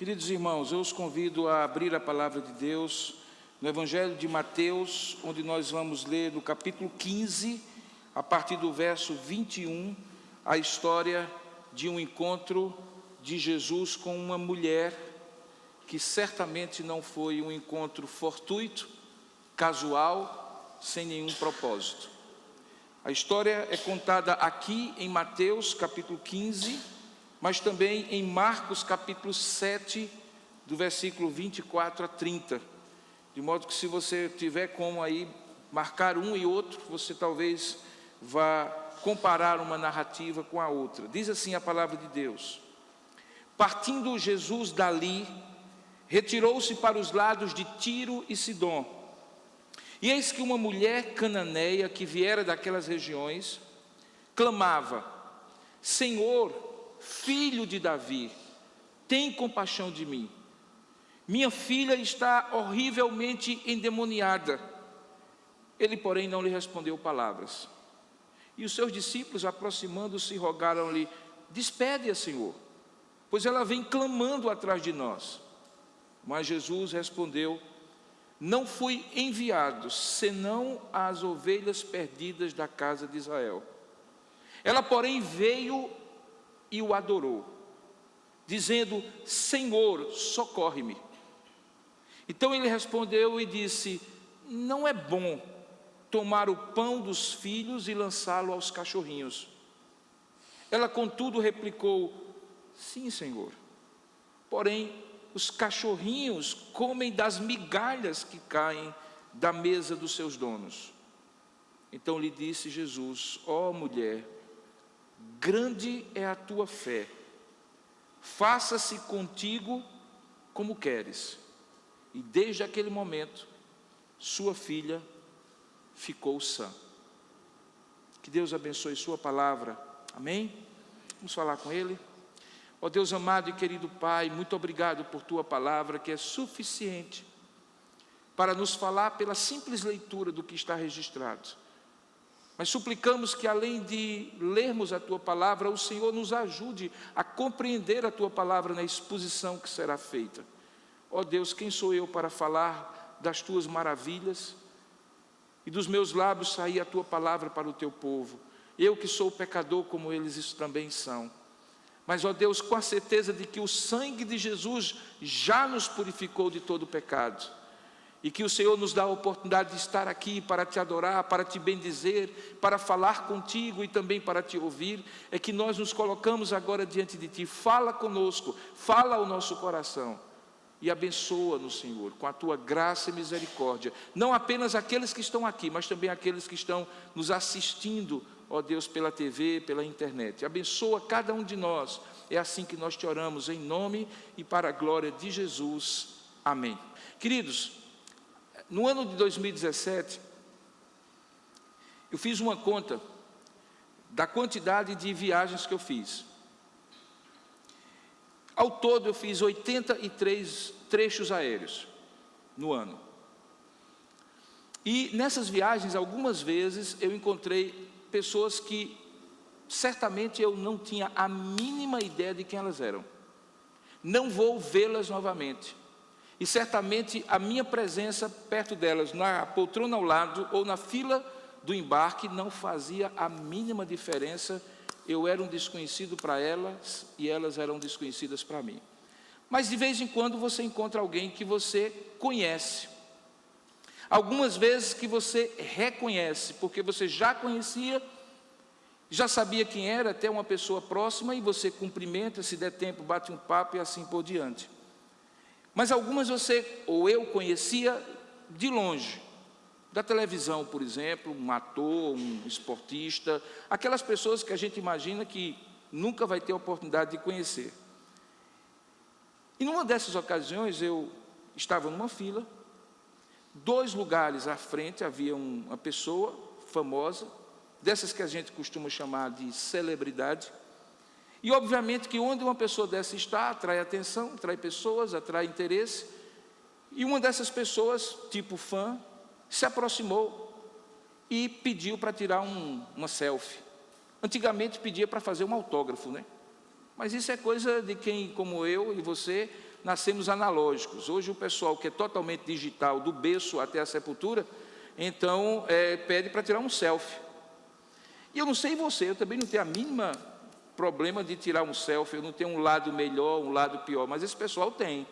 Queridos irmãos, eu os convido a abrir a palavra de Deus no Evangelho de Mateus, onde nós vamos ler no capítulo 15, a partir do verso 21, a história de um encontro de Jesus com uma mulher, que certamente não foi um encontro fortuito, casual, sem nenhum propósito. A história é contada aqui em Mateus capítulo 15, mas também em Marcos capítulo 7, do versículo 24 a 30. De modo que, se você tiver como aí marcar um e outro, você talvez vá comparar uma narrativa com a outra. Diz assim a palavra de Deus: Partindo Jesus dali, retirou-se para os lados de Tiro e Sidom. E eis que uma mulher cananeia, que viera daquelas regiões, clamava: Senhor, Filho de Davi, tem compaixão de mim. Minha filha está horrivelmente endemoniada. Ele, porém, não lhe respondeu palavras. E os seus discípulos, aproximando-se, rogaram-lhe: Despede-a, Senhor, pois ela vem clamando atrás de nós. Mas Jesus respondeu: Não fui enviado, senão às ovelhas perdidas da casa de Israel. Ela, porém, veio e o adorou, dizendo: Senhor, socorre-me. Então ele respondeu e disse: Não é bom tomar o pão dos filhos e lançá-lo aos cachorrinhos. Ela, contudo, replicou: Sim, Senhor, porém os cachorrinhos comem das migalhas que caem da mesa dos seus donos. Então lhe disse Jesus: Ó mulher, grande é a tua fé, faça-se contigo como queres. E desde aquele momento, sua filha ficou sã. Que Deus abençoe sua palavra, amém? Vamos falar com Ele. Ó Deus amado e querido Pai, muito obrigado por tua palavra, que é suficiente para nos falar pela simples leitura do que está registrado. Mas suplicamos que, além de lermos a tua palavra, o Senhor nos ajude a compreender a tua palavra na exposição que será feita. Ó Deus, quem sou eu para falar das tuas maravilhas e dos meus lábios sair a tua palavra para o teu povo? Eu que sou pecador como eles isso também são. Mas, ó Deus, com a certeza de que o sangue de Jesus já nos purificou de todo pecado, e que o Senhor nos dá a oportunidade de estar aqui para te adorar, para te bendizer, para falar contigo e também para te ouvir, é que nós nos colocamos agora diante de ti. Fala conosco, fala ao nosso coração e abençoa-nos, Senhor, com a tua graça e misericórdia, não apenas aqueles que estão aqui, mas também aqueles que estão nos assistindo, ó Deus, pela TV, pela internet. Abençoa cada um de nós. É assim que nós te oramos, em nome e para a glória de Jesus. Amém. Queridos, no ano de 2017, eu fiz uma conta da quantidade de viagens que eu fiz. Ao todo, eu fiz 83 trechos aéreos no ano. E nessas viagens, algumas vezes, eu encontrei pessoas que certamente eu não tinha a mínima ideia de quem elas eram. Não vou vê-las novamente. E certamente a minha presença perto delas, na poltrona ao lado ou na fila do embarque, não fazia a mínima diferença. Eu era um desconhecido para elas e elas eram desconhecidas para mim. Mas de vez em quando você encontra alguém que você conhece. Algumas vezes que você reconhece, porque você já conhecia, já sabia quem era, até uma pessoa próxima, e você cumprimenta, se der tempo, bate um papo e assim por diante. Mas algumas você, ou eu, conhecia de longe, da televisão, por exemplo, um ator, um esportista, aquelas pessoas que a gente imagina que nunca vai ter a oportunidade de conhecer. E numa dessas ocasiões, eu estava numa fila, 2 lugares à frente havia uma pessoa famosa, dessas que a gente costuma chamar de celebridade. E obviamente que onde uma pessoa dessa está, atrai atenção, atrai pessoas, atrai interesse. E uma dessas pessoas, tipo fã, se aproximou e pediu para tirar uma selfie. Antigamente pedia para fazer um autógrafo, né? Mas isso é coisa de quem, como eu e você, nascemos analógicos. Hoje o pessoal que é totalmente digital, do berço até a sepultura, então pede para tirar um selfie. E eu não sei você, eu também não tenho a mínima problema de tirar um selfie, eu não tenho um lado melhor, um lado pior, mas esse pessoal tem.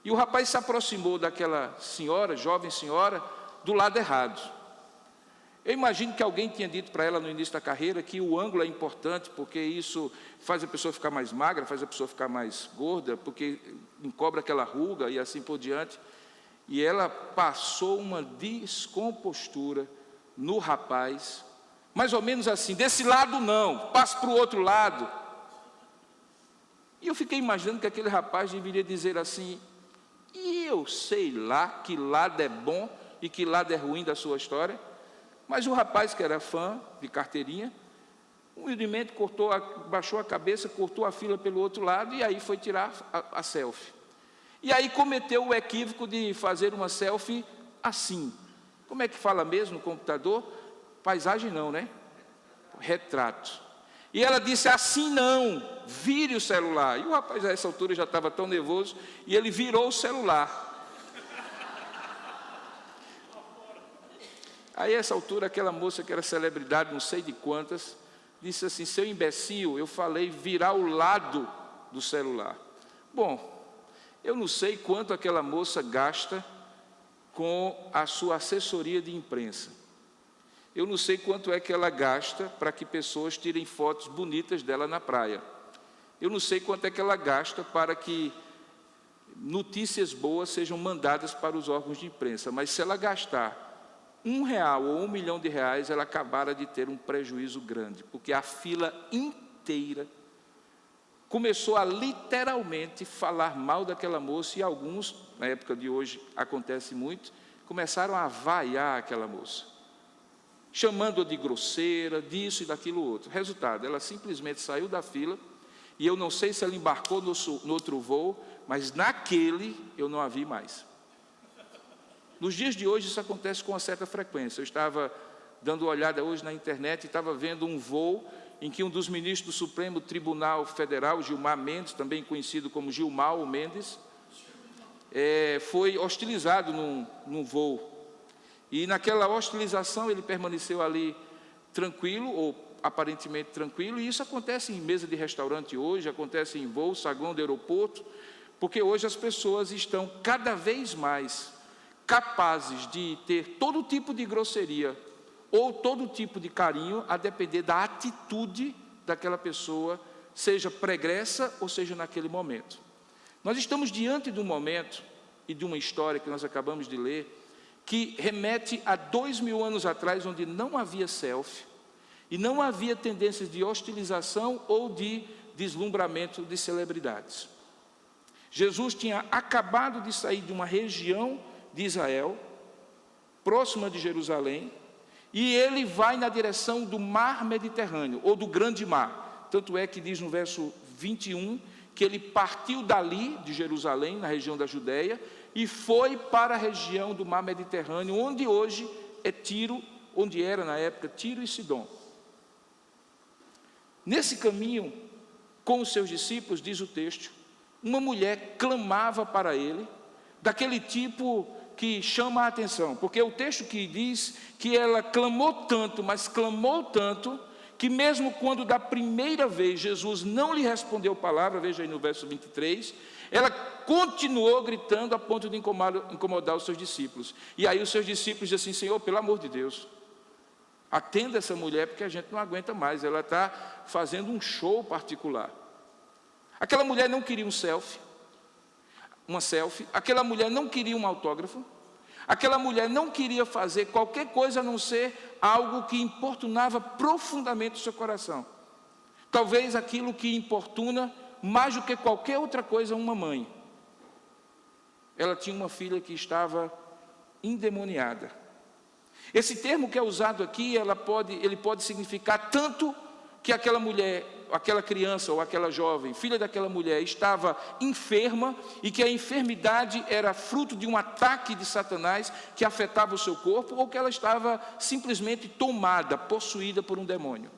E o rapaz se aproximou daquela senhora, jovem senhora, do lado errado. Eu imagino que alguém tinha dito para ela no início da carreira que o ângulo é importante, porque isso faz a pessoa ficar mais magra, faz a pessoa ficar mais gorda, porque encobre aquela ruga e assim por diante. E ela passou uma descompostura no rapaz, mais ou menos assim, desse lado não, passe para o outro lado. E eu fiquei imaginando que aquele rapaz deveria dizer assim: e eu sei lá que lado é bom e que lado é ruim da sua história. Mas o rapaz, que era fã de carteirinha, humildemente baixou a cabeça, cortou a fila pelo outro lado e aí foi tirar a selfie. E aí cometeu o equívoco de fazer uma selfie assim. Como é que fala mesmo no computador? Paisagem não, né? Retrato. E ela disse: assim não, vire o celular. E o rapaz a essa altura já estava tão nervoso, e ele virou o celular. Aí, a essa altura, aquela moça que era celebridade, não sei de quantas, disse assim: seu imbecil, eu falei virar o lado do celular. Bom, eu não sei quanto aquela moça gasta com a sua assessoria de imprensa. Eu não sei quanto é que ela gasta para que pessoas tirem fotos bonitas dela na praia. Eu não sei quanto é que ela gasta para que notícias boas sejam mandadas para os órgãos de imprensa. Mas se ela gastar R$1 ou R$1 milhão, ela acabara de ter um prejuízo grande, porque a fila inteira começou a literalmente falar mal daquela moça, e alguns, na época de hoje acontece muito, começaram a vaiar aquela moça, chamando-a de grosseira, disso e daquilo outro. Resultado, ela simplesmente saiu da fila, e eu não sei se ela embarcou no outro voo, mas naquele eu não a vi mais. Nos dias de hoje isso acontece com uma certa frequência. Eu estava dando uma olhada hoje na internet e estava vendo um voo em que um dos ministros do Supremo Tribunal Federal, Gilmar Mendes, também conhecido como Gilmar Mendes, foi hostilizado num voo. E naquela hostilização ele permaneceu ali tranquilo, ou aparentemente tranquilo, e isso acontece em mesa de restaurante hoje, acontece em voo, saguão do aeroporto, porque hoje as pessoas estão cada vez mais capazes de ter todo tipo de grosseria ou todo tipo de carinho, a depender da atitude daquela pessoa, seja pregressa ou seja naquele momento. Nós estamos diante de um momento e de uma história que nós acabamos de ler, que remete a 2000 anos atrás, onde não havia selfie e não havia tendências de hostilização ou de deslumbramento de celebridades. Jesus tinha acabado de sair de uma região de Israel, próxima de Jerusalém, e ele vai na direção do mar Mediterrâneo, ou do grande mar. Tanto é que diz no verso 21, que ele partiu dali, de Jerusalém, na região da Judéia, e foi para a região do mar Mediterrâneo, onde hoje é Tiro, onde era na época Tiro e Sidom. Nesse caminho, com os seus discípulos, diz o texto, uma mulher clamava para ele, daquele tipo que chama a atenção, porque o texto que diz que ela clamou tanto, mas clamou tanto, que mesmo quando da primeira vez Jesus não lhe respondeu palavra, veja aí no verso 23, ela continuou gritando a ponto de incomodar os seus discípulos. E aí os seus discípulos dizem assim: Senhor, pelo amor de Deus, atenda essa mulher, porque a gente não aguenta mais, ela está fazendo um show particular. Aquela mulher não queria uma selfie, aquela mulher não queria um autógrafo, aquela mulher não queria fazer qualquer coisa a não ser algo que importunava profundamente o seu coração. Talvez aquilo que importuna mais do que qualquer outra coisa uma mãe. Ela tinha uma filha que estava endemoniada. Esse termo que é usado aqui, ele pode significar tanto que aquela mulher, aquela criança ou aquela jovem, filha daquela mulher, estava enferma e que a enfermidade era fruto de um ataque de Satanás que afetava o seu corpo, ou que ela estava simplesmente tomada, possuída por um demônio.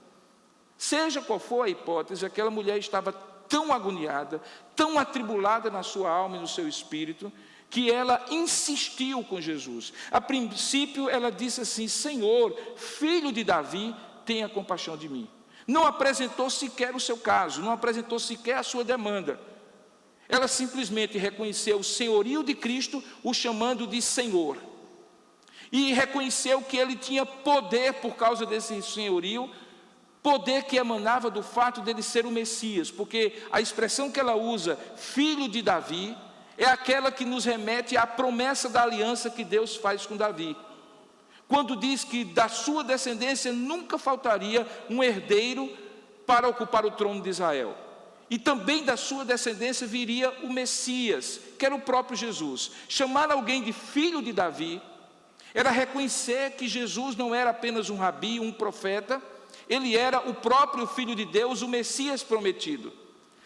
Seja qual for a hipótese, aquela mulher estava tão agoniada, tão atribulada na sua alma e no seu espírito, que ela insistiu com Jesus. A princípio ela disse assim: Senhor, filho de Davi, tenha compaixão de mim. Não apresentou sequer o seu caso, não apresentou sequer a sua demanda. Ela simplesmente reconheceu o senhorio de Cristo, o chamando de Senhor. E reconheceu que ele tinha poder por causa desse senhorio, poder que emanava do fato dele ser o Messias, porque a expressão que ela usa, filho de Davi, é aquela que nos remete à promessa da aliança que Deus faz com Davi, quando diz que da sua descendência nunca faltaria um herdeiro para ocupar o trono de Israel, e também da sua descendência viria o Messias, que era o próprio Jesus. Chamar alguém de filho de Davi era reconhecer que Jesus não era apenas um rabi, um profeta, ele era o próprio Filho de Deus, o Messias prometido.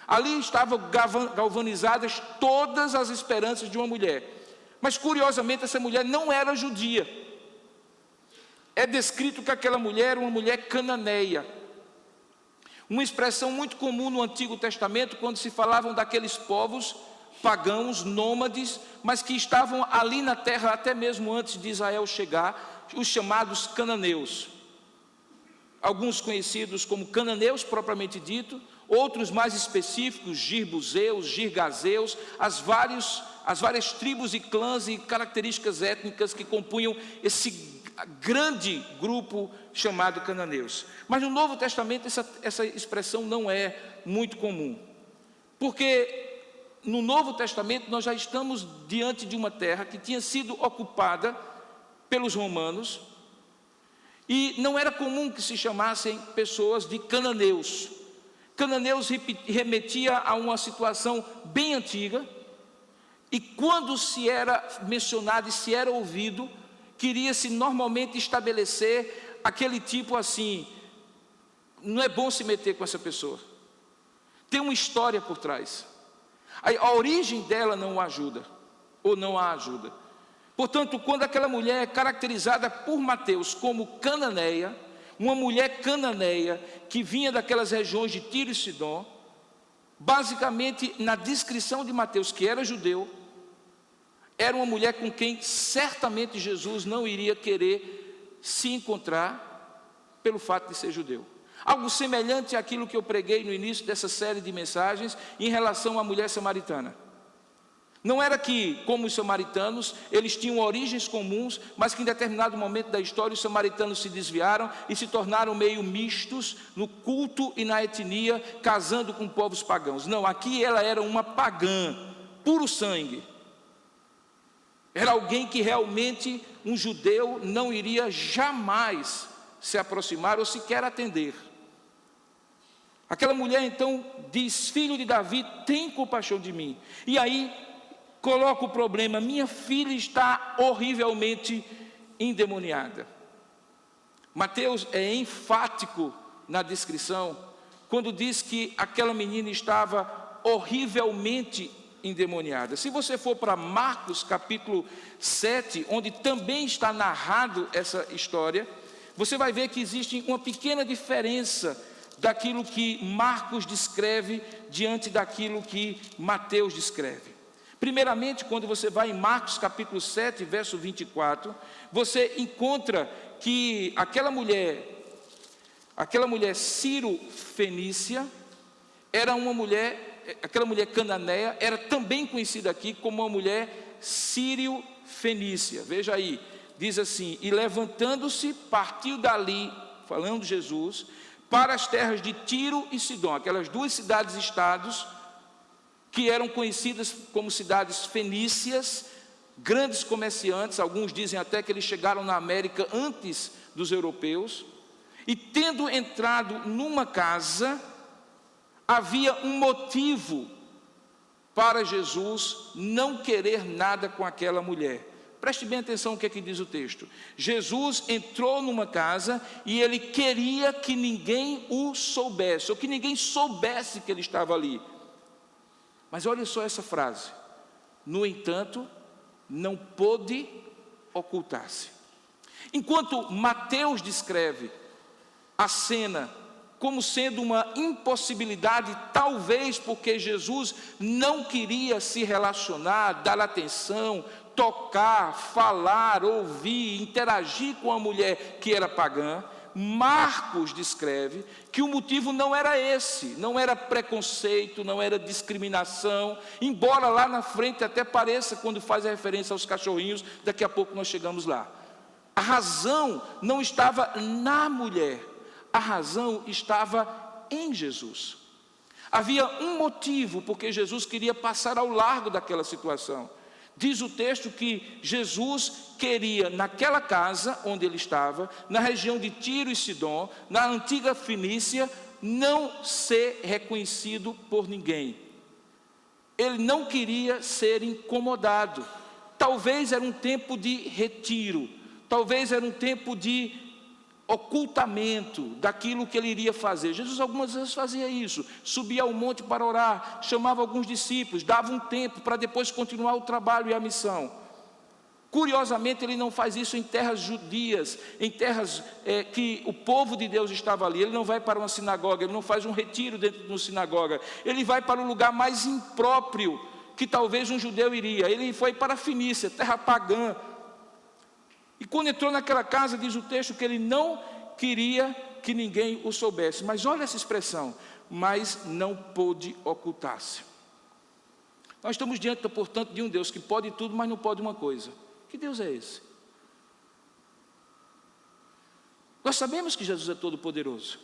Ali estavam galvanizadas todas as esperanças de uma mulher, mas curiosamente essa mulher não era judia. É descrito que aquela mulher era uma mulher cananeia, uma expressão muito comum no Antigo Testamento, quando se falavam daqueles povos pagãos, nômades, mas que estavam ali na terra até mesmo antes de Israel chegar, os chamados cananeus. Alguns conhecidos como cananeus propriamente dito, outros mais específicos, girbuzeus, girgazeus, as várias tribos e clãs e características étnicas que compunham esse grande grupo chamado cananeus. Mas no Novo Testamento essa expressão não é muito comum, porque no Novo Testamento nós já estamos diante de uma terra que tinha sido ocupada pelos romanos, e não era comum que se chamassem pessoas de cananeus. Cananeus remetia a uma situação bem antiga, e quando se era mencionado e se era ouvido, queria-se normalmente estabelecer aquele tipo assim: não é bom se meter com essa pessoa, tem uma história por trás, a origem dela não o ajuda, ou não a ajuda. Portanto, quando aquela mulher é caracterizada por Mateus como cananeia, uma mulher cananeia que vinha daquelas regiões de Tiro e Sidom, basicamente na descrição de Mateus, que era judeu, era uma mulher com quem certamente Jesus não iria querer se encontrar pelo fato de ser judeu. Algo semelhante àquilo que eu preguei no início dessa série de mensagens em relação à mulher samaritana. Não era que, como os samaritanos, eles tinham origens comuns, mas que em determinado momento da história os samaritanos se desviaram e se tornaram meio mistos no culto e na etnia, casando com povos pagãos. Não, aqui ela era uma pagã, puro sangue. Era alguém que realmente um judeu não iria jamais se aproximar ou sequer atender. Aquela mulher então diz: filho de Davi, tem compaixão de mim. E aí coloca o problema: minha filha está horrivelmente endemoniada. Mateus é enfático na descrição, quando diz que aquela menina estava horrivelmente endemoniada. Se você for para Marcos capítulo 7, onde também está narrado essa história, você vai ver que existe uma pequena diferença daquilo que Marcos descreve diante daquilo que Mateus descreve. Primeiramente, quando você vai em Marcos capítulo 7, verso 24, você encontra que aquela mulher Ciro-fenícia, era uma mulher, aquela mulher cananeia, era também conhecida aqui como uma mulher sírio-fenícia. Veja aí, diz assim: e levantando-se, partiu dali, falando Jesus, para as terras de Tiro e Sidom, aquelas duas cidades-estados que eram conhecidas como cidades fenícias, grandes comerciantes. Alguns dizem até que eles chegaram na América antes dos europeus. E tendo entrado numa casa, havia um motivo para Jesus não querer nada com aquela mulher. Preste bem atenção o que é que diz o texto. Jesus entrou numa casa e ele queria que ninguém o soubesse, ou que ninguém soubesse que ele estava ali. Mas olha só essa frase: no entanto, não pôde ocultar-se. Enquanto Mateus descreve a cena como sendo uma impossibilidade, talvez porque Jesus não queria se relacionar, dar atenção, tocar, falar, ouvir, interagir com a mulher que era pagã. Marcos descreve que o motivo não era esse, não era preconceito, não era discriminação, embora lá na frente até pareça quando faz a referência aos cachorrinhos, daqui a pouco nós chegamos lá. A razão não estava na mulher, a razão estava em Jesus. Havia um motivo porque Jesus queria passar ao largo daquela situação. Diz o texto que Jesus queria, naquela casa onde ele estava, na região de Tiro e Sidom, na antiga Fenícia, não ser reconhecido por ninguém. Ele não queria ser incomodado. Talvez era um tempo de retiro, talvez era um tempo de ocultamento daquilo que ele iria fazer. Jesus algumas vezes fazia isso, subia ao monte para orar, chamava alguns discípulos, dava um tempo para depois continuar o trabalho e a missão. Curiosamente, ele não faz isso em terras judias, em terras que o povo de Deus estava ali. Ele não vai para uma sinagoga, ele não faz um retiro dentro de uma sinagoga, ele vai para um lugar mais impróprio que talvez um judeu iria. Ele foi para a Fenícia, terra pagã. E quando entrou naquela casa, diz o texto que ele não queria que ninguém o soubesse. Mas olha essa expressão, mas não pôde ocultar-se. Nós estamos diante, portanto, de um Deus que pode tudo, mas não pode uma coisa. Que Deus é esse? Nós sabemos que Jesus é todo poderoso,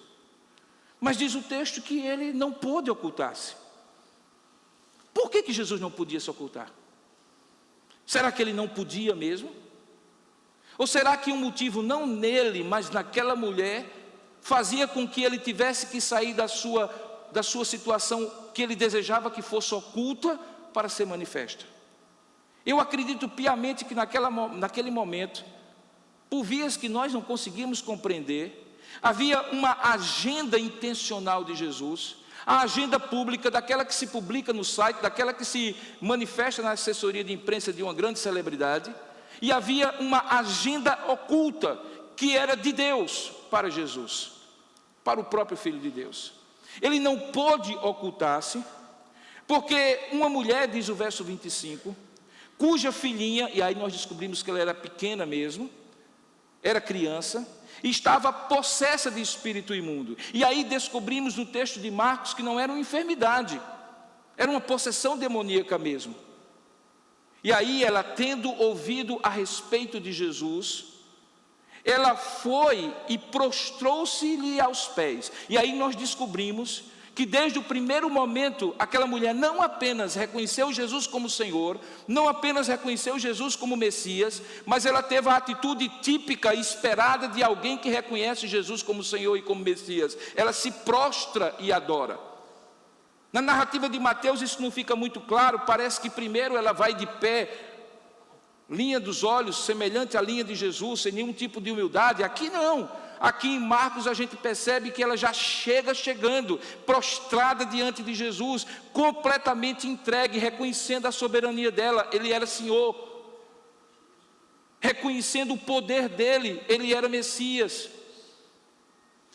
mas diz o texto que ele não pôde ocultar-se. Por que Jesus não podia se ocultar? Será que ele não podia mesmo? Ou será que um motivo não nele, mas naquela mulher, fazia com que ele tivesse que sair da sua situação que ele desejava que fosse oculta para ser manifesta? Eu acredito piamente que naquele momento, por vias que nós não conseguimos compreender, havia uma agenda intencional de Jesus, a agenda pública, daquela que se publica no site, daquela que se manifesta na assessoria de imprensa de uma grande celebridade, e havia uma agenda oculta, que era de Deus para Jesus, para o próprio Filho de Deus. Ele não pôde ocultar-se, porque uma mulher, diz o verso 25, cuja filhinha, e aí nós descobrimos que ela era pequena mesmo, era criança, e estava possessa de espírito imundo. E aí descobrimos no texto de Marcos que não era uma enfermidade, era uma possessão demoníaca mesmo. E aí ela, tendo ouvido a respeito de Jesus, ela foi e prostrou-se-lhe aos pés. E aí nós descobrimos que desde o primeiro momento, aquela mulher não apenas reconheceu Jesus como Senhor, não apenas reconheceu Jesus como Messias, mas ela teve a atitude típica e esperada de alguém que reconhece Jesus como Senhor e como Messias. Ela se prostra e adora. Na narrativa de Mateus isso não fica muito claro, parece que primeiro ela vai de pé, linha dos olhos semelhante à linha de Jesus, sem nenhum tipo de humildade. Aqui não, aqui em Marcos a gente percebe que ela já chegando, prostrada diante de Jesus, completamente entregue, reconhecendo a soberania dela, ele era Senhor, reconhecendo o poder dele, ele era Messias,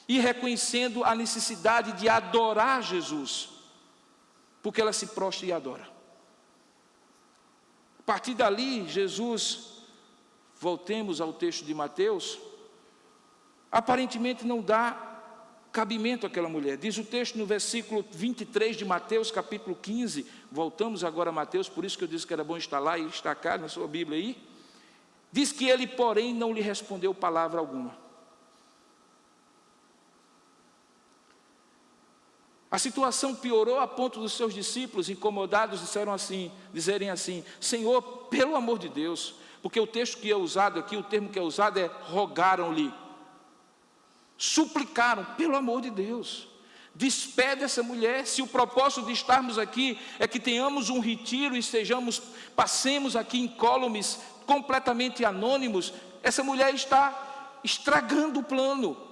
e reconhecendo a necessidade de adorar Jesus, porque ela se prostra e adora. A partir dali, Jesus, voltemos ao texto de Mateus, aparentemente não dá cabimento àquela mulher. Diz o texto no versículo 23 de Mateus, capítulo 15, voltamos agora a Mateus, por isso que eu disse que era bom estar lá e destacar na sua Bíblia aí. Diz que ele, porém, não lhe respondeu palavra alguma. A situação piorou a ponto dos seus discípulos, incomodados, dizerem assim, Senhor, pelo amor de Deus, porque o texto que é usado aqui, o termo que é usado é rogaram-lhe, suplicaram, pelo amor de Deus, despede essa mulher. Se o propósito de estarmos aqui é que tenhamos um retiro e passemos aqui incólumes, completamente anônimos, essa mulher está estragando o plano.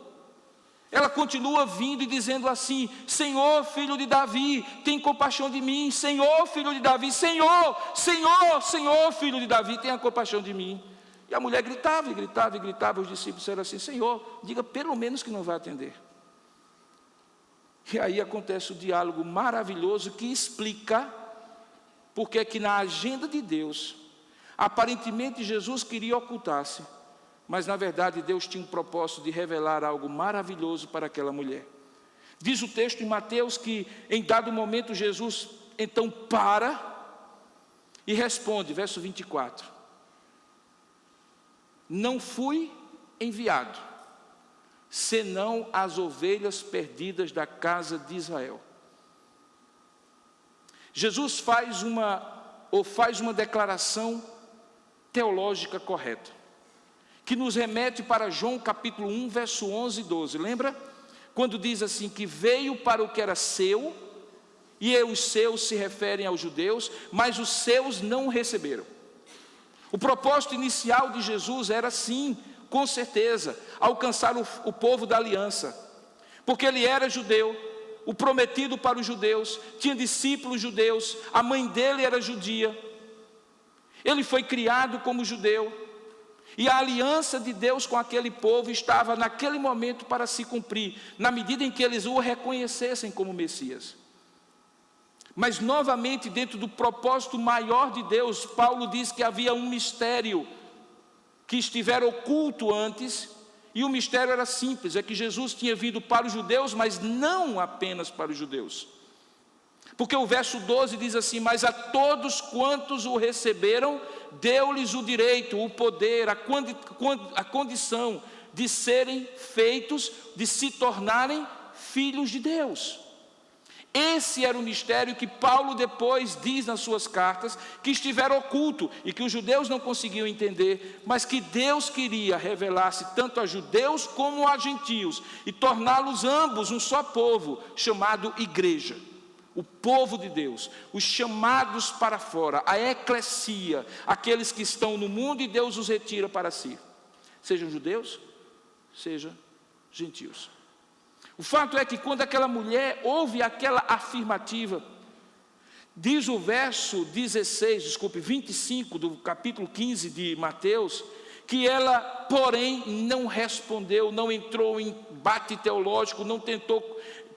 Ela continua vindo e dizendo assim, Senhor, filho de Davi, tem compaixão de mim. Senhor, filho de Davi, Senhor, Senhor, Senhor, filho de Davi, tenha compaixão de mim. E a mulher gritava e gritava e gritava. Os discípulos disseram assim, Senhor, diga pelo menos que não vai atender. E aí acontece o diálogo maravilhoso que explica porque é que na agenda de Deus, aparentemente Jesus queria ocultar-se, mas na verdade Deus tinha um propósito de revelar algo maravilhoso para aquela mulher. Diz o texto em Mateus que em dado momento Jesus então para e responde, verso 24: não fui enviado, senão as ovelhas perdidas da casa de Israel. Jesus faz uma declaração teológica correta, que nos remete para João capítulo 1, verso 11 e 12, lembra? Quando diz assim, que veio para o que era seu, e os seus se referem aos judeus, mas os seus não o receberam. O propósito inicial de Jesus era sim, com certeza, alcançar o povo da aliança, porque ele era judeu, o prometido para os judeus, tinha discípulos judeus, a mãe dele era judia, ele foi criado como judeu, e a aliança de Deus com aquele povo estava naquele momento para se cumprir, na medida em que eles o reconhecessem como Messias. Mas novamente, dentro do propósito maior de Deus, Paulo diz que havia um mistério que estivera oculto antes, e o mistério era simples, é que Jesus tinha vindo para os judeus, mas não apenas para os judeus. Porque o verso 12 diz assim: mas a todos quantos o receberam, deu-lhes o direito, o poder, a condição de serem feitos, de se tornarem filhos de Deus. Esse era o mistério que Paulo depois diz nas suas cartas, que estivera oculto e que os judeus não conseguiam entender, mas que Deus queria revelar-se tanto a judeus como a gentios, e torná-los ambos um só povo, chamado igreja. O povo de Deus, os chamados para fora, a eclesia, aqueles que estão no mundo e Deus os retira para si, sejam judeus, sejam gentios. O fato é que quando aquela mulher ouve aquela afirmativa, diz o verso 25 do capítulo 15 de Mateus, que ela, porém, não respondeu, não entrou em embate teológico, não tentou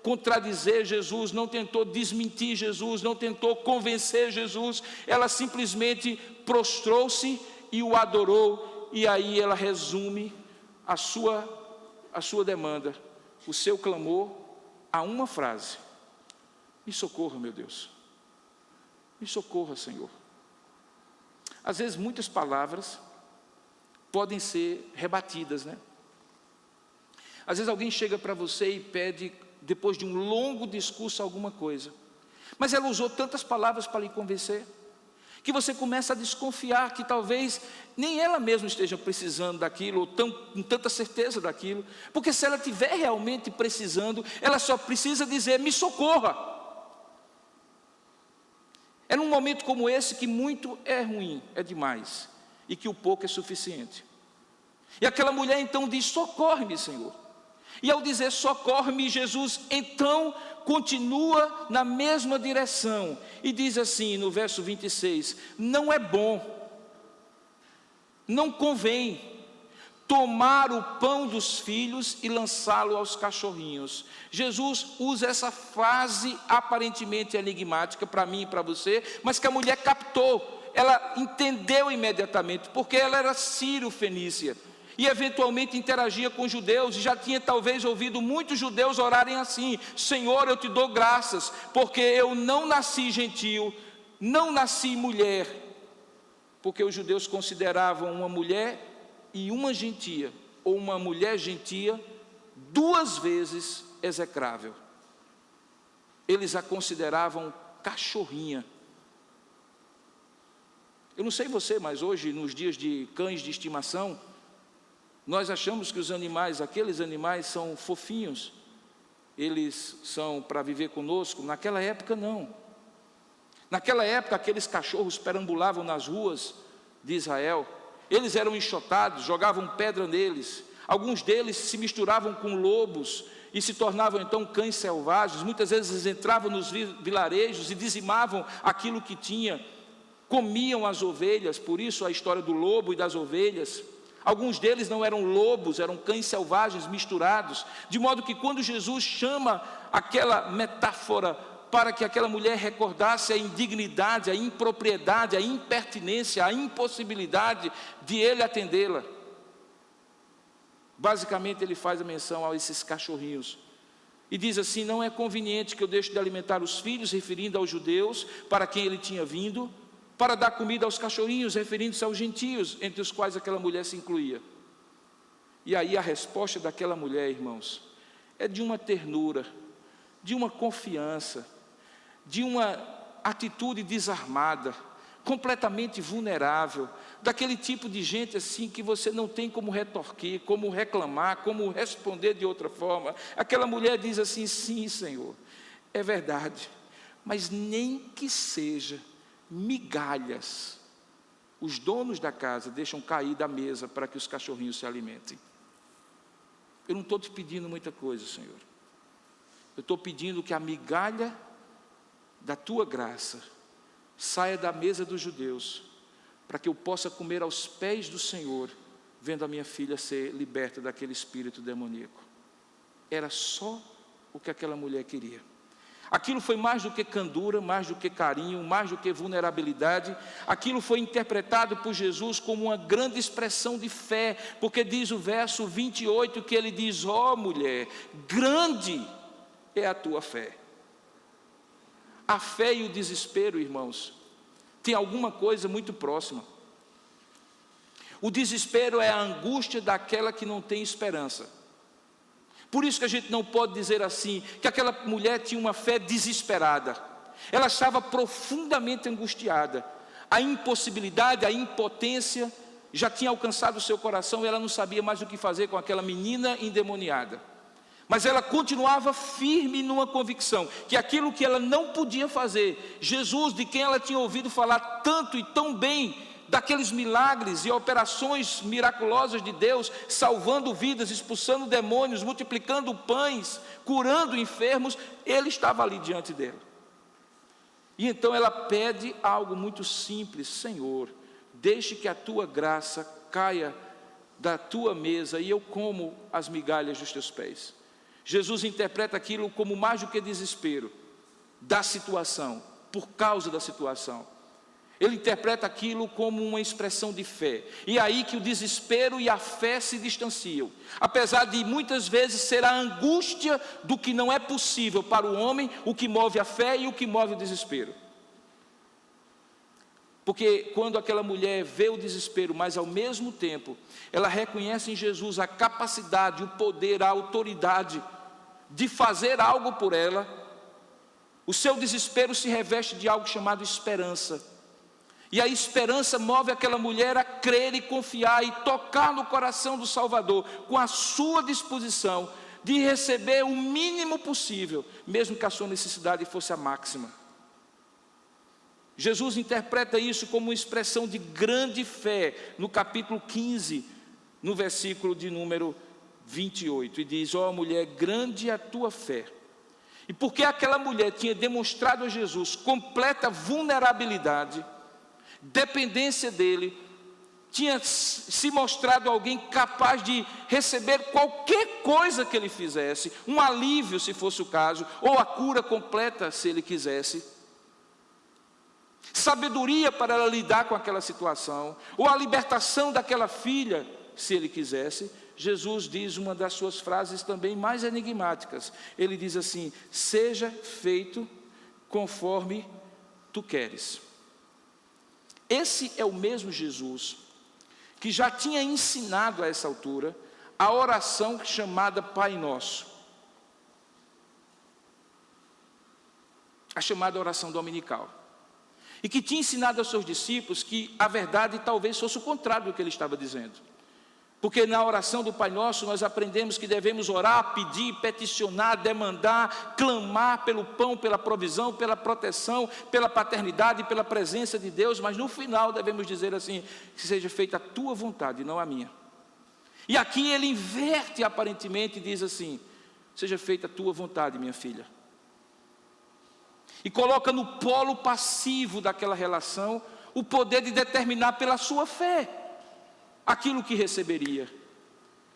contradizer Jesus, não tentou desmentir Jesus, não tentou convencer Jesus, ela simplesmente prostrou-se e o adorou, e aí ela resume a sua demanda, o seu clamor, a uma frase: me socorra, meu Deus, me socorra, Senhor. Às vezes muitas palavras podem ser rebatidas, né? Às vezes alguém chega para você e pede, depois de um longo discurso, alguma coisa, mas ela usou tantas palavras para lhe convencer, que você começa a desconfiar que talvez nem ela mesma esteja precisando daquilo, ou com tanta certeza daquilo, porque se ela estiver realmente precisando, ela só precisa dizer: me socorra. É num momento como esse que muito é ruim, é demais, e que o pouco é suficiente. E aquela mulher então diz: socorre-me, Senhor. E ao dizer socorre-me, Jesus então continua na mesma direção e diz assim no verso 26: não é bom, não convém tomar o pão dos filhos e lançá-lo aos cachorrinhos. Jesus usa essa frase aparentemente enigmática para mim e para você, mas que a mulher captou, ela entendeu imediatamente, porque ela era sírio-fenícia e eventualmente interagia com judeus, e já tinha talvez ouvido muitos judeus orarem assim: Senhor, eu te dou graças, porque eu não nasci gentio, não nasci mulher, porque os judeus consideravam uma mulher e uma gentia, ou uma mulher gentia, duas vezes execrável. Eles a consideravam cachorrinha. Eu não sei você, mas hoje, nos dias de cães de estimação, nós achamos que os animais, aqueles animais são fofinhos, eles são para viver conosco. Naquela época não. Naquela época aqueles cachorros perambulavam nas ruas de Israel, eles eram enxotados, jogavam pedra neles, alguns deles se misturavam com lobos e se tornavam então cães selvagens. Muitas vezes eles entravam nos vilarejos e dizimavam aquilo que tinha, comiam as ovelhas, por isso a história do lobo e das ovelhas. Alguns deles não eram lobos, eram cães selvagens misturados. De modo que quando Jesus chama aquela metáfora para que aquela mulher recordasse a indignidade, a impropriedade, a impertinência, a impossibilidade de ele atendê-la, basicamente ele faz a menção a esses cachorrinhos. E diz assim: não é conveniente que eu deixe de alimentar os filhos, referindo aos judeus, para quem ele tinha vindo, para dar comida aos cachorrinhos, referindo-se aos gentios, entre os quais aquela mulher se incluía. E aí a resposta daquela mulher, irmãos, é de uma ternura, de uma confiança, de uma atitude desarmada, completamente vulnerável, daquele tipo de gente assim que você não tem como retorquir, como reclamar, como responder de outra forma. Aquela mulher diz assim: sim, Senhor, é verdade, mas nem que seja migalhas, os donos da casa deixam cair da mesa para que os cachorrinhos se alimentem. Eu não estou te pedindo muita coisa, Senhor. Eu estou pedindo que a migalha da tua graça saia da mesa dos judeus, para que eu possa comer aos pés do Senhor, vendo a minha filha ser liberta daquele espírito demoníaco. Era só o que aquela mulher queria. Aquilo foi mais do que candura, mais do que carinho, mais do que vulnerabilidade. Aquilo foi interpretado por Jesus como uma grande expressão de fé, porque diz o verso 28 que ele diz: ó mulher, grande é a tua fé. A fé e o desespero, irmãos, tem alguma coisa muito próxima. O desespero é a angústia daquela que não tem esperança. Por isso que a gente não pode dizer assim, que aquela mulher tinha uma fé desesperada. Ela estava profundamente angustiada. A impossibilidade, a impotência já tinha alcançado o seu coração e ela não sabia mais o que fazer com aquela menina endemoniada. Mas ela continuava firme numa convicção, que aquilo que ela não podia fazer, Jesus, de quem ela tinha ouvido falar tanto e tão bem, daqueles milagres e operações miraculosas de Deus, salvando vidas, expulsando demônios, multiplicando pães, curando enfermos, ele estava ali diante dela. E então ela pede algo muito simples: Senhor, deixe que a tua graça caia da tua mesa e eu como as migalhas dos teus pés. Jesus interpreta aquilo como mais do que desespero da situação, por causa da situação. Ele interpreta aquilo como uma expressão de fé. E é aí que o desespero e a fé se distanciam. Apesar de muitas vezes ser a angústia do que não é possível para o homem, o que move a fé e o que move o desespero. Porque quando aquela mulher vê o desespero, mas ao mesmo tempo ela reconhece em Jesus a capacidade, o poder, a autoridade de fazer algo por ela, o seu desespero se reveste de algo chamado esperança. E a esperança move aquela mulher a crer e confiar e tocar no coração do Salvador, com a sua disposição de receber o mínimo possível, mesmo que a sua necessidade fosse a máxima. Jesus interpreta isso como uma expressão de grande fé, no capítulo 15, no versículo de número 28, e diz: ó mulher, grande é a tua fé. E porque aquela mulher tinha demonstrado a Jesus completa vulnerabilidade, dependência dele, tinha se mostrado alguém capaz de receber qualquer coisa que ele fizesse, um alívio se fosse o caso, ou a cura completa se ele quisesse, sabedoria para ela lidar com aquela situação, ou a libertação daquela filha, se ele quisesse. Jesus diz uma das suas frases também mais enigmáticas. Ele diz assim: seja feito conforme tu queres. Esse é o mesmo Jesus que já tinha ensinado a essa altura a oração chamada Pai Nosso, a chamada oração dominical, e que tinha ensinado aos seus discípulos que a verdade talvez fosse o contrário do que ele estava dizendo. Porque na oração do Pai Nosso nós aprendemos que devemos orar, pedir, peticionar, demandar, clamar pelo pão, pela provisão, pela proteção, pela paternidade, pela presença de Deus, mas no final devemos dizer assim: que seja feita a tua vontade, não a minha. E aqui ele inverte aparentemente e diz assim: seja feita a tua vontade, minha filha. E coloca no polo passivo daquela relação o poder de determinar pela sua fé. aquilo que receberia.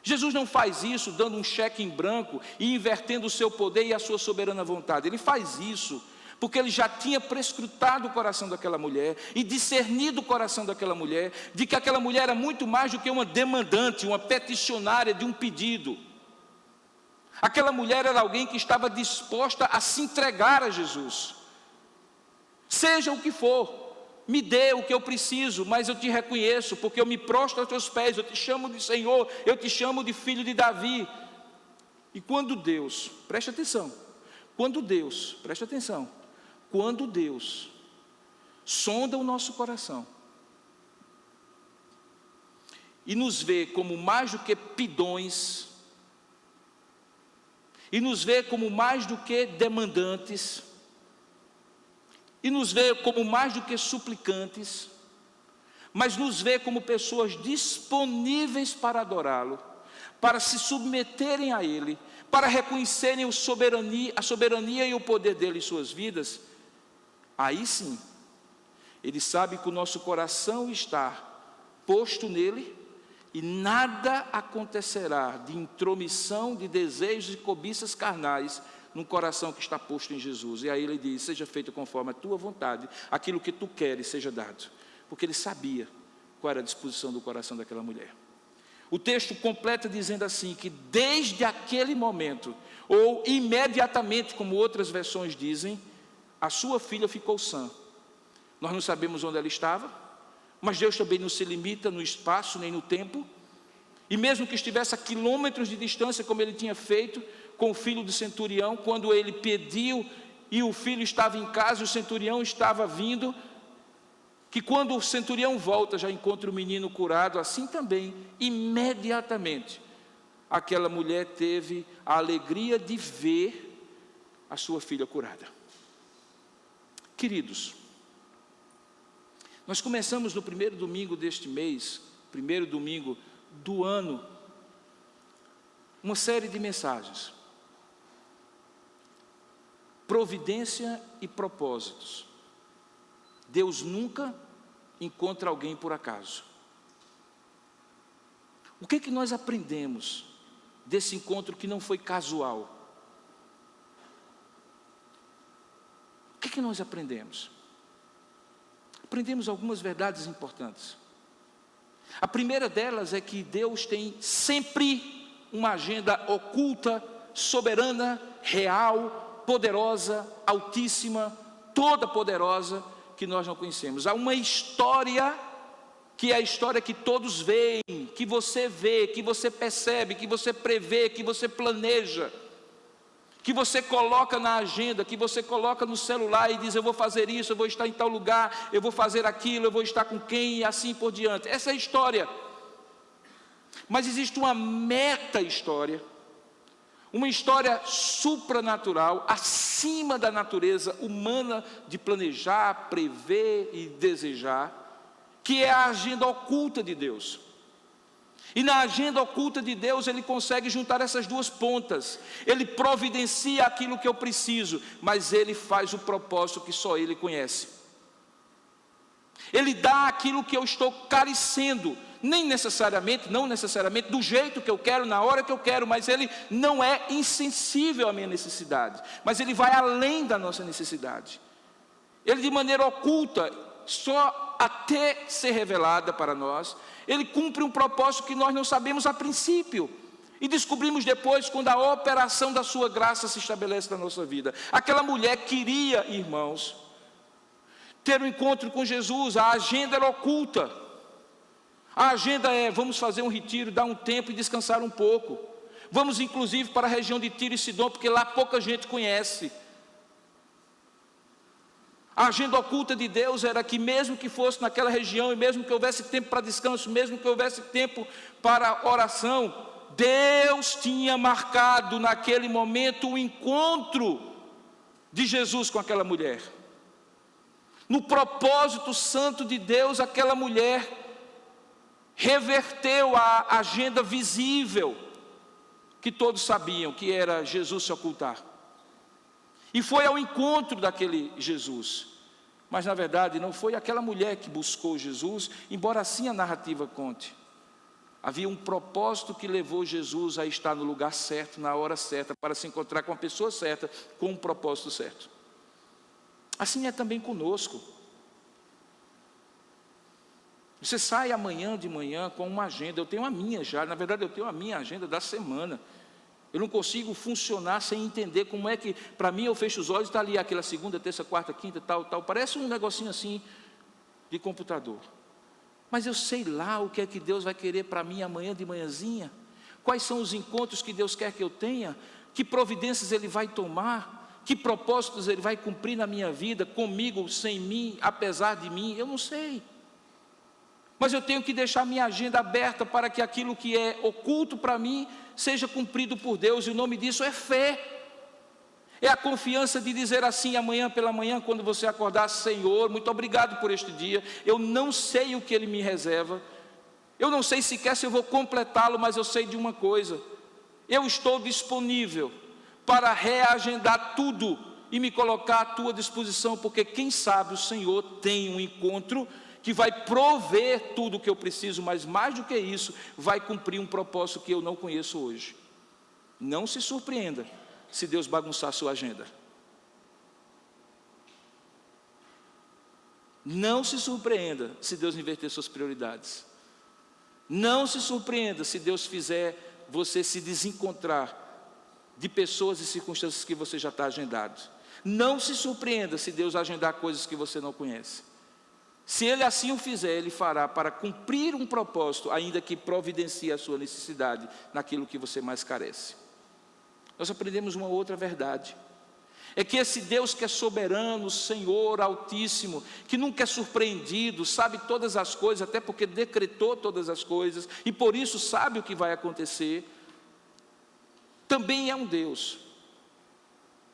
Jesus não faz isso dando um cheque em branco e invertendo o seu poder e a sua soberana vontade. Ele faz isso porque ele já tinha prescrutado o coração daquela mulher e discernido o coração daquela mulher, de que aquela mulher era muito mais do que uma demandante, uma peticionária de um pedido. Aquela mulher era alguém que estava disposta a se entregar a Jesus. Seja o que for, me dê o que eu preciso, mas eu te reconheço, porque eu me prostro aos teus pés, eu te chamo de Senhor, eu te chamo de filho de Davi. E quando Deus, preste atenção, quando Deus sonda o nosso coração e nos vê como mais do que pidões, e nos vê como mais do que demandantes, e nos vê como mais do que suplicantes, mas nos vê como pessoas disponíveis para adorá-lo, para se submeterem a Ele, para reconhecerem a soberania e o poder dEle em suas vidas. Aí sim, Ele sabe que o nosso coração está posto nele, e nada acontecerá de intromissão, de desejos e cobiças carnais num coração que está posto em Jesus. E aí ele diz: seja feito conforme a tua vontade, aquilo que tu queres seja dado. Porque ele sabia qual era a disposição do coração daquela mulher. O texto completa dizendo assim, que desde aquele momento, ou imediatamente, como outras versões dizem, a sua filha ficou sã. Nós não sabemos onde ela estava, mas Deus também não se limita no espaço nem no tempo. E mesmo que estivesse a quilômetros de distância, como ele tinha feito com o filho do centurião, quando ele pediu e o filho estava em casa e o centurião estava vindo, que quando o centurião volta já encontra o menino curado, assim também, imediatamente, aquela mulher teve a alegria de ver a sua filha curada. Queridos, nós começamos no primeiro domingo deste mês, primeiro domingo do ano, uma série de mensagens. Providência e propósitos. Deus nunca encontra alguém por acaso. O que é que nós aprendemos desse encontro que não foi casual? O que é que nós aprendemos? Aprendemos algumas verdades importantes. A primeira delas é que Deus tem sempre uma agenda oculta, soberana, real, poderosa, altíssima, toda poderosa, que nós não conhecemos. Há uma história que é a história que todos veem, que você vê, que você percebe, que você prevê, que você planeja, que você coloca na agenda, que você coloca no celular e diz: eu vou fazer isso, eu vou estar em tal lugar, eu vou fazer aquilo, eu vou estar com quem, e assim por diante. Essa é a história. Mas existe uma meta-história, uma história supranatural, acima da natureza humana de planejar, prever e desejar, que é a agenda oculta de Deus. E na agenda oculta de Deus, Ele consegue juntar essas duas pontas. Ele providencia aquilo que eu preciso, mas Ele faz o propósito que só Ele conhece. Ele dá aquilo que eu estou carecendo, não necessariamente do jeito que eu quero, na hora que eu quero, mas Ele não é insensível à minha necessidade, mas Ele vai além da nossa necessidade. Ele, de maneira oculta, só até ser revelada para nós, Ele cumpre um propósito que nós não sabemos a princípio, e descobrimos depois, quando a operação da sua graça se estabelece na nossa vida. Aquela mulher queria, irmãos, ter um encontro com Jesus. A agenda era oculta. A agenda é: vamos fazer um retiro, dar um tempo e descansar um pouco. Vamos inclusive para a região de Tiro e Sidom, porque lá pouca gente conhece. A agenda oculta de Deus era que, mesmo que fosse naquela região, e mesmo que houvesse tempo para descanso, mesmo que houvesse tempo para oração, Deus tinha marcado naquele momento o encontro de Jesus com aquela mulher. No propósito santo de Deus, aquela mulher reverteu a agenda visível, que todos sabiam que era Jesus se ocultar, e foi ao encontro daquele Jesus. Mas na verdade não foi aquela mulher que buscou Jesus, embora assim a narrativa conte. Havia um propósito que levou Jesus a estar no lugar certo, na hora certa, para se encontrar com a pessoa certa, com um propósito certo. Assim é também conosco. Você sai amanhã de manhã com uma agenda. Eu tenho a minha já, na verdade eu tenho a minha agenda da semana. Eu não consigo funcionar sem entender como é que, para mim, eu fecho os olhos e está ali aquela segunda, terça, quarta, quinta, tal. Parece um negocinho assim de computador. Mas eu sei lá o que é que Deus vai querer para mim amanhã de manhãzinha. Quais são os encontros que Deus quer que eu tenha. Que providências Ele vai tomar. Que propósitos Ele vai cumprir na minha vida, comigo, sem mim, apesar de mim. Eu não sei. Mas eu tenho que deixar minha agenda aberta para que aquilo que é oculto para mim seja cumprido por Deus, e o nome disso é fé. É a confiança de dizer assim amanhã pela manhã, quando você acordar: Senhor, muito obrigado por este dia. Eu não sei o que Ele me reserva, eu não sei sequer se eu vou completá-lo, mas eu sei de uma coisa: eu estou disponível para reagendar tudo e me colocar à tua disposição, porque quem sabe o Senhor tem um encontro que vai prover tudo o que eu preciso, mas mais do que isso, vai cumprir um propósito que eu não conheço hoje. Não se surpreenda se Deus bagunçar a sua agenda. Não se surpreenda se Deus inverter suas prioridades. Não se surpreenda se Deus fizer você se desencontrar de pessoas e circunstâncias que você já está agendado. Não se surpreenda se Deus agendar coisas que você não conhece. Se Ele assim o fizer, Ele fará para cumprir um propósito, ainda que providencie a sua necessidade naquilo que você mais carece. Nós aprendemos uma outra verdade. É que esse Deus que é soberano, Senhor Altíssimo, que nunca é surpreendido, sabe todas as coisas, até porque decretou todas as coisas, e por isso sabe o que vai acontecer, também é um Deus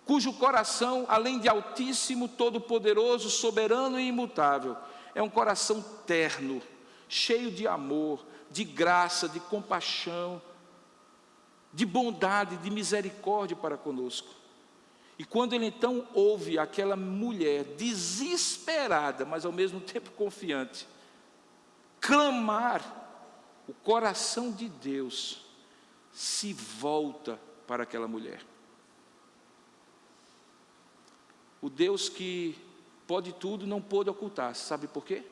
cujo coração, além de altíssimo, todo-poderoso, soberano e imutável, é um coração terno, cheio de amor, de graça, de compaixão, de bondade, de misericórdia para conosco. E quando ele então ouve aquela mulher desesperada, mas ao mesmo tempo confiante, clamar, o coração de Deus se volta para aquela mulher. O Deus que pode tudo não pôde ocultar. Sabe por quê?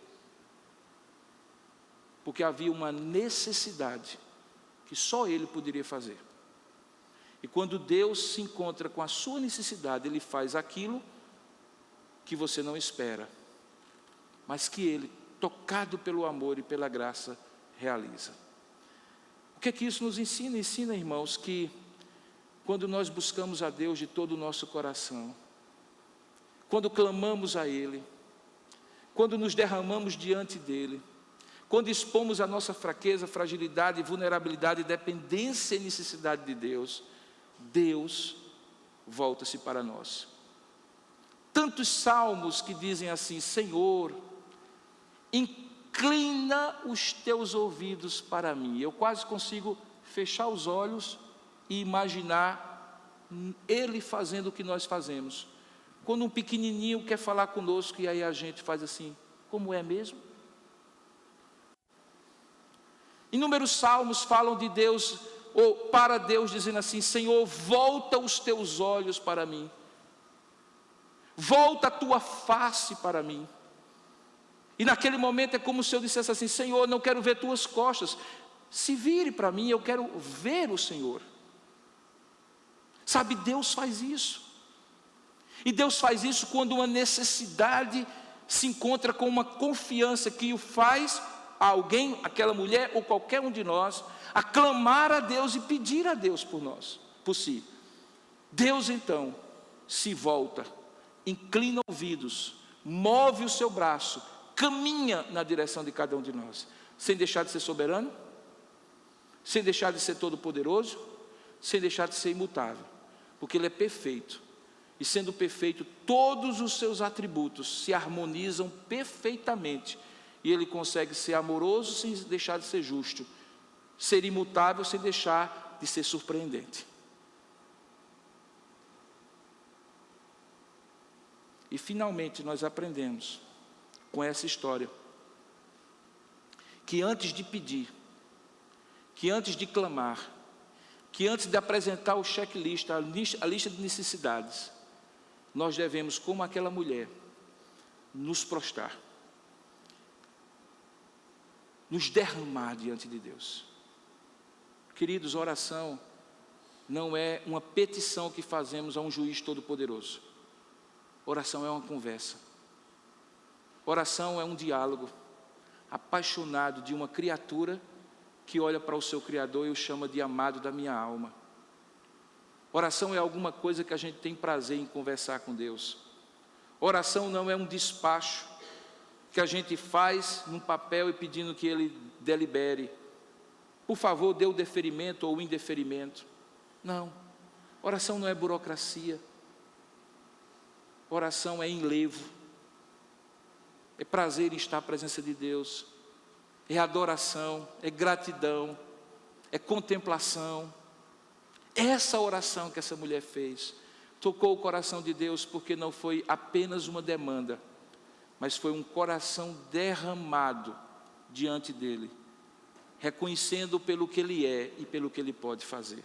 Porque havia uma necessidade que só Ele poderia fazer. E quando Deus se encontra com a sua necessidade, Ele faz aquilo que você não espera, mas que Ele, tocado pelo amor e pela graça, realiza. O que é que isso nos ensina? Ensina, irmãos, que quando nós buscamos a Deus de todo o nosso coração, quando clamamos a Ele, quando nos derramamos diante dEle, quando expomos a nossa fraqueza, fragilidade, vulnerabilidade, dependência e necessidade de Deus, Deus volta-se para nós. Tantos salmos que dizem assim: Senhor, inclina os teus ouvidos para mim. Eu quase consigo fechar os olhos e imaginar Ele fazendo o que nós fazemos. Quando um pequenininho quer falar conosco e aí a gente faz assim: como é mesmo? Inúmeros salmos falam de Deus, ou para Deus, dizendo assim: Senhor, volta os teus olhos para mim, volta a tua face para mim. E naquele momento é como se eu dissesse assim: Senhor, não quero ver tuas costas, se vire para mim, eu quero ver o Senhor. Sabe, Deus faz isso. E Deus faz isso quando uma necessidade se encontra com uma confiança que o faz a alguém, aquela mulher ou qualquer um de nós, a clamar a Deus e pedir a Deus por nós, por si. Deus então se volta, inclina ouvidos, move o seu braço, caminha na direção de cada um de nós, sem deixar de ser soberano, sem deixar de ser todo-poderoso, sem deixar de ser imutável, porque Ele é perfeito. E sendo perfeito, todos os seus atributos se harmonizam perfeitamente. E Ele consegue ser amoroso sem deixar de ser justo, ser imutável sem deixar de ser surpreendente. E finalmente nós aprendemos com essa história que antes de pedir, que antes de clamar, que antes de apresentar o checklist, a lista de necessidades, nós devemos, como aquela mulher, nos prostrar, nos derramar diante de Deus. Queridos, oração não é uma petição que fazemos a um juiz todo-poderoso. Oração é uma conversa. Oração é um diálogo apaixonado de uma criatura que olha para o seu Criador e o chama de amado da minha alma. Oração é alguma coisa que a gente tem prazer em conversar com Deus. Oração não é um despacho que a gente faz num papel e pedindo que Ele delibere. Por favor, dê o deferimento ou o indeferimento. Não. Oração não é burocracia. Oração é enlevo. É prazer em estar à presença de Deus. É adoração, é gratidão, é contemplação. Essa oração que essa mulher fez tocou o coração de Deus, porque não foi apenas uma demanda, mas foi um coração derramado diante dele, reconhecendo pelo que ele é e pelo que ele pode fazer.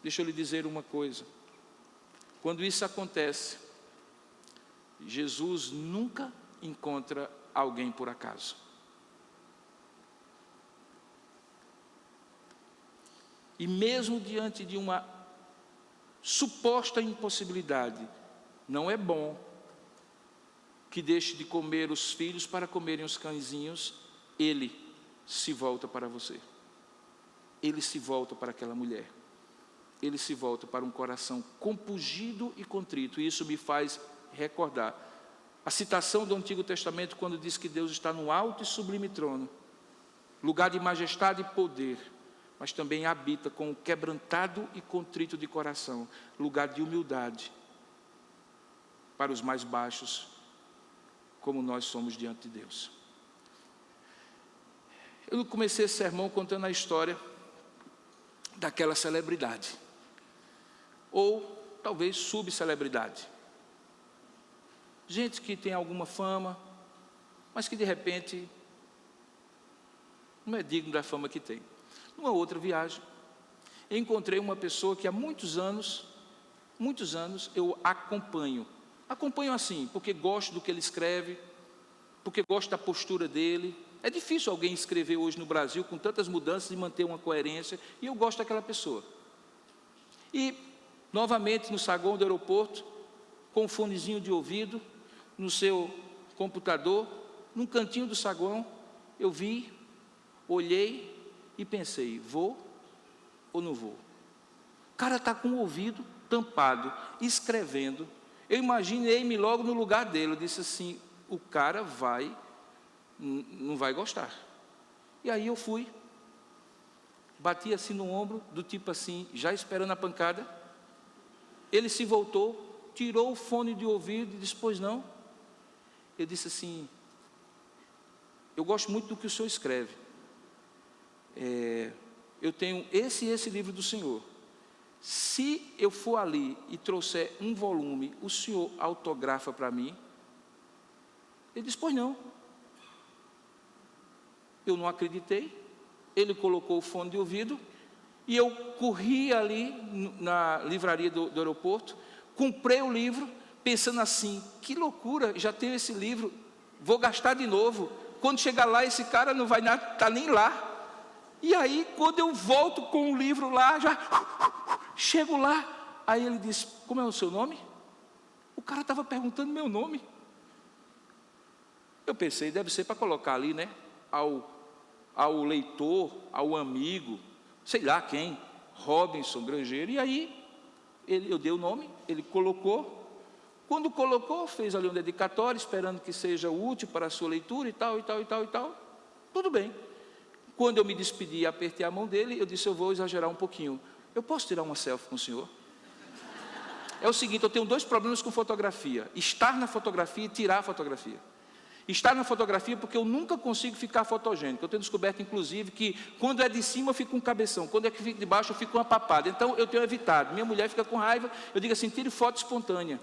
Deixa eu lhe dizer uma coisa: quando isso acontece, Jesus nunca encontra alguém por acaso. E mesmo diante de uma suposta impossibilidade, não é bom que deixe de comer os filhos para comerem os cãezinhos. Ele se volta para você. Ele se volta para aquela mulher. Ele se volta para um coração compungido e contrito. E isso me faz recordar a citação do Antigo Testamento, quando diz que Deus está no alto e sublime trono, lugar de majestade e poder, mas também habita com o quebrantado e contrito de coração, lugar de humildade para os mais baixos, como nós somos diante de Deus. Eu comecei esse sermão contando a história daquela celebridade, ou talvez subcelebridade. Gente que tem alguma fama, mas que de repente não é digno da fama que tem. Numa outra viagem, eu encontrei uma pessoa que há muitos anos eu acompanho. Acompanho assim, porque gosto do que ele escreve, porque gosto da postura dele. É difícil alguém escrever hoje no Brasil com tantas mudanças e manter uma coerência, e eu gosto daquela pessoa. E, novamente, no saguão do aeroporto, com um fonezinho de ouvido, no seu computador, num cantinho do saguão, eu vi, olhei e pensei: vou ou não vou? O cara está com o ouvido tampado, escrevendo. Eu imaginei-me logo no lugar dele. Eu disse assim: o cara não vai gostar. E aí eu fui, bati assim no ombro, do tipo assim, já esperando a pancada. Ele se voltou, tirou o fone de ouvido e disse: pois não? Eu disse assim: eu gosto muito do que o senhor escreve. Eu tenho esse livro do senhor. Se eu for ali e trouxer um volume, o senhor autografa para mim? Ele disse: pois não. Eu não acreditei. Ele colocou o fone de ouvido e eu corri ali na livraria do aeroporto, comprei o livro, pensando assim: que loucura, já tenho esse livro, vou gastar de novo. Quando chegar lá, esse cara não vai estar nem lá. E aí, quando eu volto com o livro lá, já chego lá, aí ele disse: como é o seu nome? O cara estava perguntando meu nome. Eu pensei, deve ser para colocar ali, né, ao leitor, ao amigo, sei lá quem, Robinson Grangeiro. E aí, eu dei o nome, ele colocou. Quando colocou, fez ali um dedicatório, esperando que seja útil para a sua leitura e tal, e tal, e tal, e tal. Tudo bem. Quando eu me despedi e apertei a mão dele, eu disse: eu vou exagerar um pouquinho. Eu posso tirar uma selfie com o senhor? É o seguinte, eu tenho 2 problemas com fotografia: estar na fotografia e tirar a fotografia. Estar na fotografia porque eu nunca consigo ficar fotogênico. Eu tenho descoberto, inclusive, que quando é de cima eu fico com um cabeção, quando é que fica de baixo eu fico com uma papada. Então eu tenho evitado. Minha mulher fica com raiva, eu digo assim: tire foto espontânea,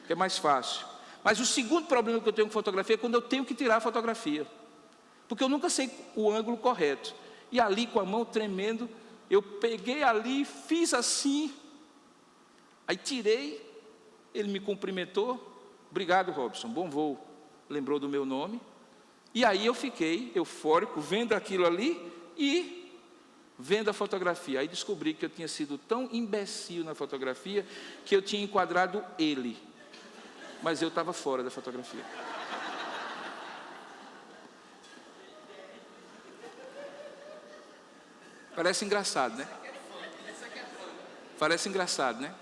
que é mais fácil. Mas o segundo problema que eu tenho com fotografia é quando eu tenho que tirar a fotografia, porque eu nunca sei o ângulo correto. E ali, com a mão tremendo, eu peguei ali, fiz assim, aí tirei, ele me cumprimentou, obrigado, Robson, bom voo, lembrou do meu nome. E aí eu fiquei eufórico, vendo aquilo ali e vendo a fotografia. Aí descobri que eu tinha sido tão imbecil na fotografia que eu tinha enquadrado ele, mas eu estava fora da fotografia. Parece engraçado, né? Parece engraçado, né?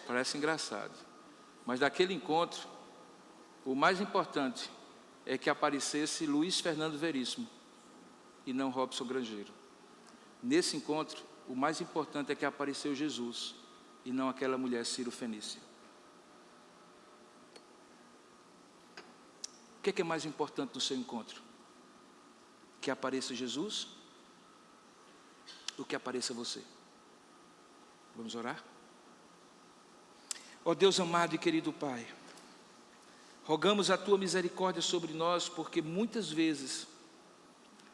Parece engraçado. Mas daquele encontro, o mais importante é que aparecesse Luiz Fernando Veríssimo e não Robson Grangeiro. Nesse encontro, o mais importante é que apareceu Jesus e não aquela mulher Ciro Fenícia. O que é mais importante no seu encontro? Que apareça Jesus ou que apareça você? Vamos orar? Ó Deus amado e querido Pai, rogamos a Tua misericórdia sobre nós, porque muitas vezes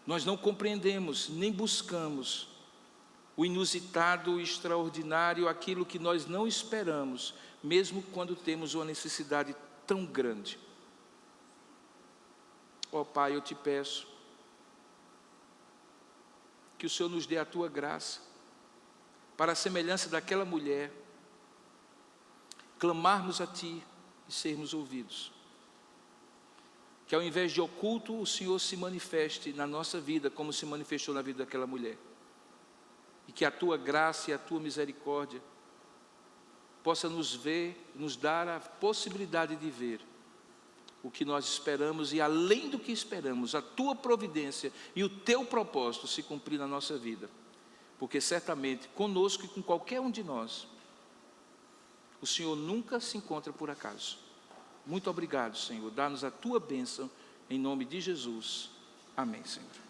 nós não compreendemos, nem buscamos o inusitado, o extraordinário, aquilo que nós não esperamos, mesmo quando temos uma necessidade tão grande. Ó Pai, eu te peço que o Senhor nos dê a Tua graça, para a semelhança daquela mulher, clamarmos a Ti e sermos ouvidos. Que ao invés de oculto, o Senhor se manifeste na nossa vida, como se manifestou na vida daquela mulher. E que a Tua graça e a Tua misericórdia possa nos ver, nos dar a possibilidade de ver o que nós esperamos e além do que esperamos, a Tua providência e o Teu propósito se cumprir na nossa vida. Porque certamente, conosco e com qualquer um de nós, o Senhor nunca se encontra por acaso. Muito obrigado, Senhor. Dá-nos a Tua bênção, em nome de Jesus. Amém, Senhor.